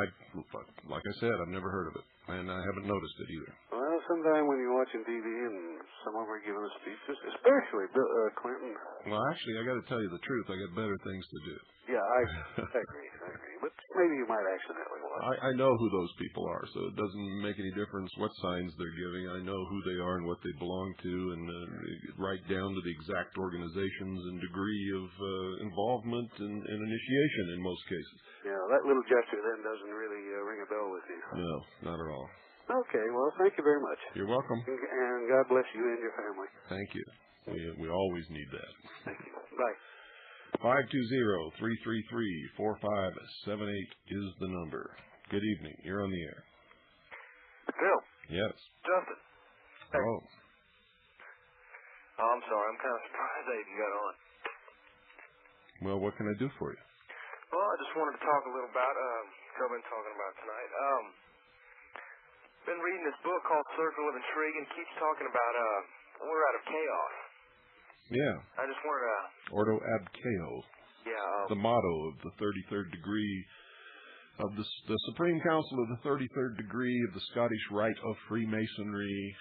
Like I said, I've never heard of it, and I haven't noticed it either. Well, sometime when you're watching TV and some of them are giving a speeches, especially Clinton. Well, actually, I got to tell you the truth. I got better things to do. Yeah, I agree. But maybe you might accidentally watch. I know who those people are, so it doesn't make any difference what signs they're giving. I know who they are and what they belong to, and right down to the exact organizations and degree of involvement and initiation in most cases. Yeah, that little gesture then doesn't really ring a bell with you. No, not at all. Okay, well, thank you very much. You're welcome. And God bless you and your family. Thank you. We always need that. Thank you. Bye. 520-333-4578 is the number. Good evening. You're on the air. Bill. Yes. Justin. Hello. Oh, I'm sorry. I'm kind of surprised I even got on. Well, what can I do for you? Well, I just wanted to talk a little about what I've been talking about tonight. Been reading this book called Circle of Intrigue, and keeps talking about we're out of chaos. Yeah. I just wanted to... Ordo ab chao. Yeah. The motto of the 33rd degree of the Supreme Council of the 33rd degree of the Scottish Rite of Freemasonry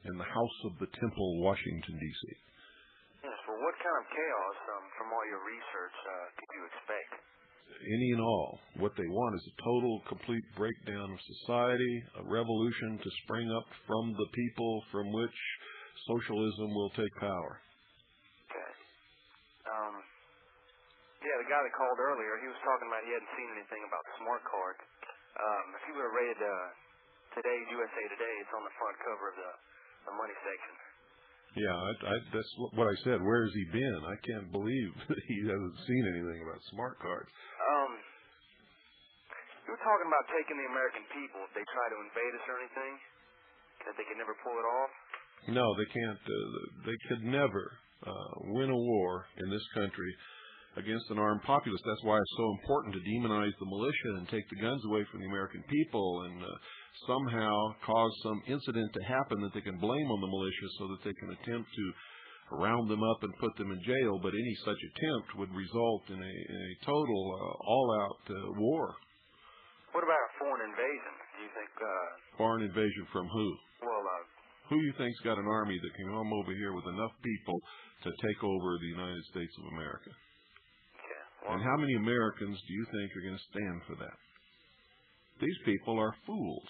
in the House of the Temple, Washington, D.C. Yes, well, what kind of chaos, from all your research, could you expect? Any and all. What they want is a total, complete breakdown of society, a revolution to spring up from the people from which socialism will take power. Okay. Yeah, the guy that called earlier, he was talking about he hadn't seen anything about smart cards. If you would have read today's USA Today, it's on the front cover of the money section. Yeah, that's what I said. Where has he been? I can't believe he hasn't seen anything about smart cards. You were talking about taking the American people if they try to invade us or anything, that they could never pull it off? No, they can't. They could never win a war in this country against an armed populace. That's why it's so important to demonize the militia and take the guns away from the American people and somehow cause some incident to happen that they can blame on the militia so that they can attempt to round them up and put them in jail. But any such attempt would result in a total all-out war. What about a foreign invasion? Do you think... Foreign invasion from who? Well, who you think's got an army that can come over here with enough people to take over the United States of America? Okay. Well, and how many Americans do you think are going to stand for that? These people are fools.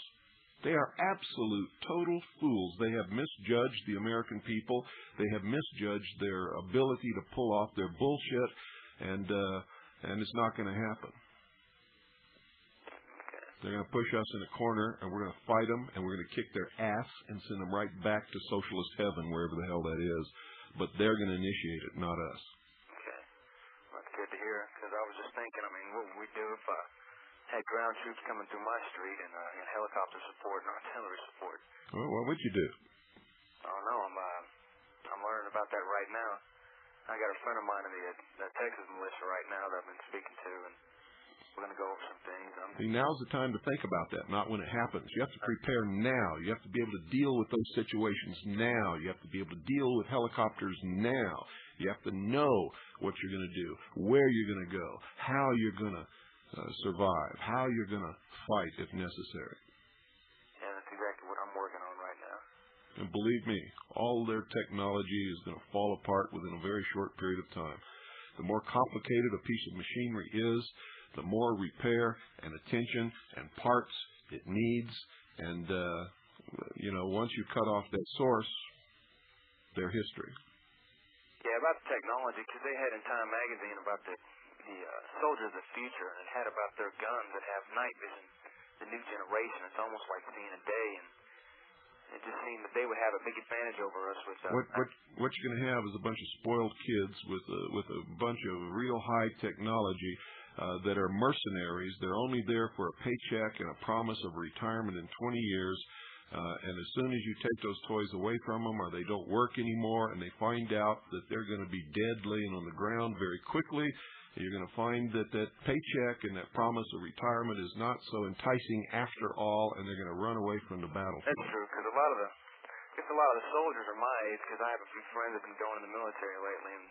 They are absolute, total fools. They have misjudged the American people. They have misjudged their ability to pull off their bullshit, and it's not going to happen. They're going to push us in a corner, and we're going to fight them, and we're going to kick their ass and send them right back to socialist heaven, wherever the hell that is. But they're going to initiate it, not us. Okay. Well, that's good to hear, because I was just thinking, I mean, what would we do if I had ground troops coming through my street and helicopter support and artillery support? Well, what would you do? I don't know. I'm learning about that right now. I got a friend of mine in the Texas militia right now that I've been speaking to, and we're going to go over some things. See, now's the time to think about that, not when it happens. You have to prepare now. You have to be able to deal with those situations now. You have to be able to deal with helicopters now. You have to know what you're going to do, where you're going to go, how you're going to survive, how you're going to fight if necessary. Yeah, that's exactly what I'm working on right now. And believe me, all their technology is going to fall apart within a very short period of time. The more complicated a piece of machinery is, the more repair and attention and parts it needs. And, once you cut off that source, they're history. Yeah, about the technology, because they had in Time magazine about the soldiers of the future, and it had about their guns that have night vision, the new generation. It's almost like seeing a day, and it just seemed that they would have a big advantage over us. With what you're going to have is a bunch of spoiled kids with a bunch of real high technology that are mercenaries. They're only there for a paycheck and a promise of retirement in 20 years. And as soon as you take those toys away from them or they don't work anymore and they find out that they're going to be dead laying on the ground very quickly, you're going to find that paycheck and that promise of retirement is not so enticing after all, and they're going to run away from the battlefield. That's true, because a lot of the soldiers are my age, because I have a few friends that have been going in the military lately, and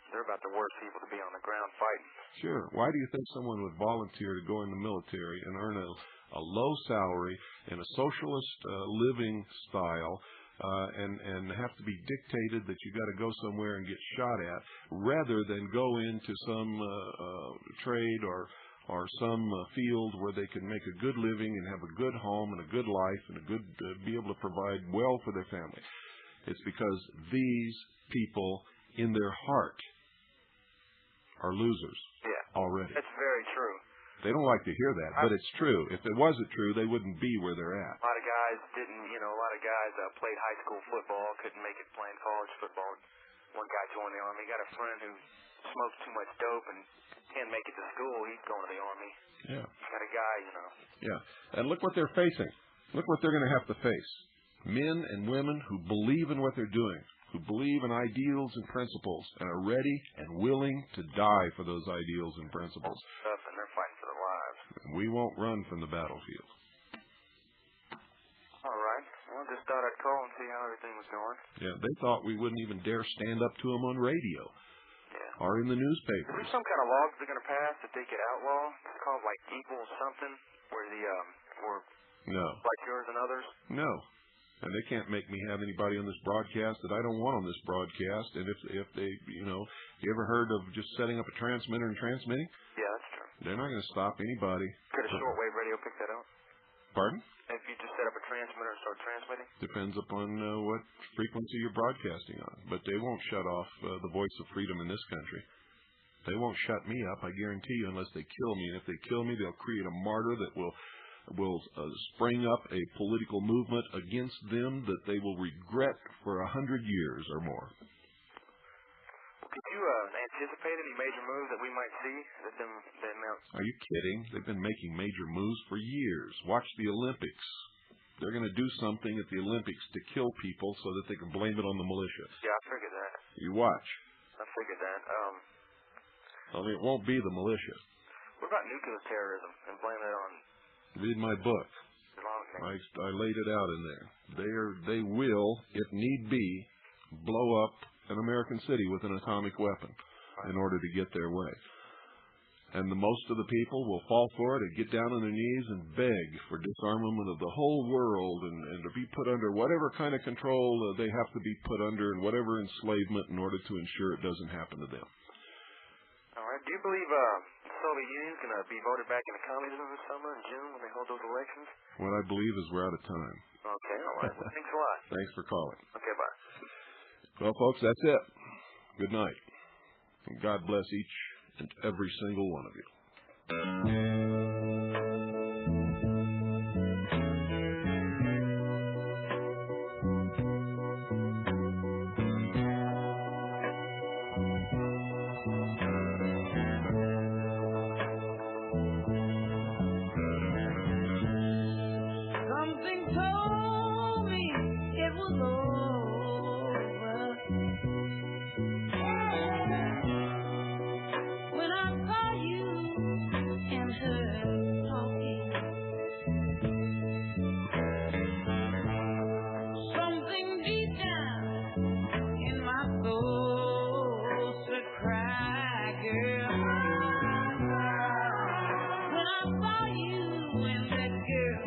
they're about the worst people to be on the ground fighting. Sure. Why do you think someone would volunteer to go in the military and earn a low salary in a socialist living style and have to be dictated that you got to go somewhere and get shot at, rather than go into some trade or some field where they can make a good living and have a good home and a good life and be able to provide well for their family? It's because these people in their heart are losers already. That's very true. They don't like to hear that, but it's true. If it wasn't true, they wouldn't be where they're at. A lot of guys played high school football, couldn't make it playing college football. One guy joined the Army. Got a friend who smokes too much dope and can't make it to school. He's going to the Army. Yeah. Got a guy, Yeah, and look what they're facing. Look what they're going to have to face. Men and women who believe in what they're doing, who believe in ideals and principles, and are ready and willing to die for those ideals and principles. Stuff, and they're fighting for their lives. And we won't run from the battlefield. All right. Well, just thought I'd call and see how everything was going. Yeah, they thought we wouldn't even dare stand up to them on radio or in the newspapers. Is there some kind of laws they're going to pass that they could outlaw? It's called like equal something, where the like yours and others. No. And they can't make me have anybody on this broadcast that I don't want on this broadcast. And if they, you ever heard of just setting up a transmitter and transmitting? Yeah, that's true. They're not going to stop anybody. Could a shortwave radio pick that up? Pardon? If you just set up a transmitter and start transmitting? Depends upon what frequency you're broadcasting on. But they won't shut off the voice of freedom in this country. They won't shut me up, I guarantee you, unless they kill me. And if they kill me, they'll create a martyr that will spring up a political movement against them that they will regret for 100 years or more. Could you anticipate any major moves that we might see? Are you kidding? They've been making major moves for years. Watch the Olympics. They're going to do something at the Olympics to kill people so that they can blame it on the militia. Yeah, I figured that. You watch. I figured that. It won't be the militia. What about nuclear terrorism and blame it on... Read my book. I laid it out in there. They will, if need be, blow up an American city with an atomic weapon in order to get their way. And the most of the people will fall for it and get down on their knees and beg for disarmament of the whole world and to be put under whatever kind of control they have to be put under and whatever enslavement in order to ensure it doesn't happen to them. All right. Do you believe the Soviet Union's going to be voted back into communism this summer in June when they hold those elections? What I believe is we're out of time. Okay, all right. Well, thanks a lot. Thanks for calling. Okay, bye. Well, folks, that's it. Good night. And God bless each and every single one of you. Something told me it was over when I saw you and her talking. Something deep down in my soul said, "Cry, girl." When I saw you and that girl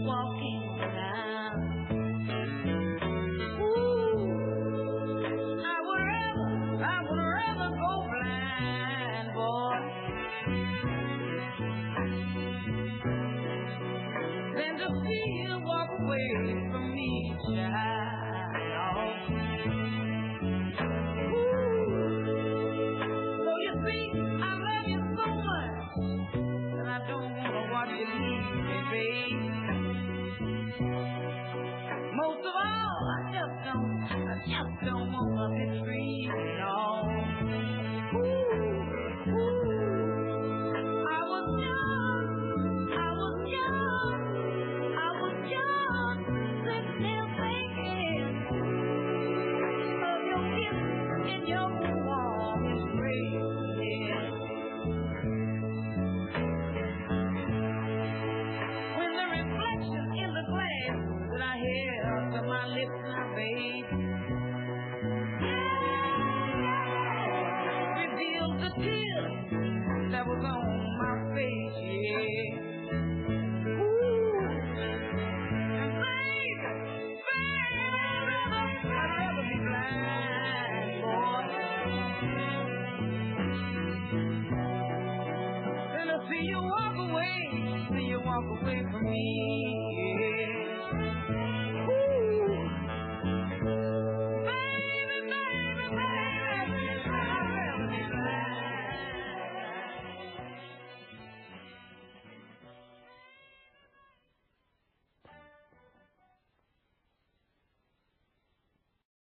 walking down. Ooh, I would rather go blind, boy, than to see you walk away from me, child. Ooh, so you see, I love you so much, and I don't want to watch you leave me, babe. Most of all, I just don't want to be free, no. Ooh, I was young, sitting there thinking of your kiss in your warm embrace. When the reflection in the glass that I held to my lips now, babe, revealed the tears that was on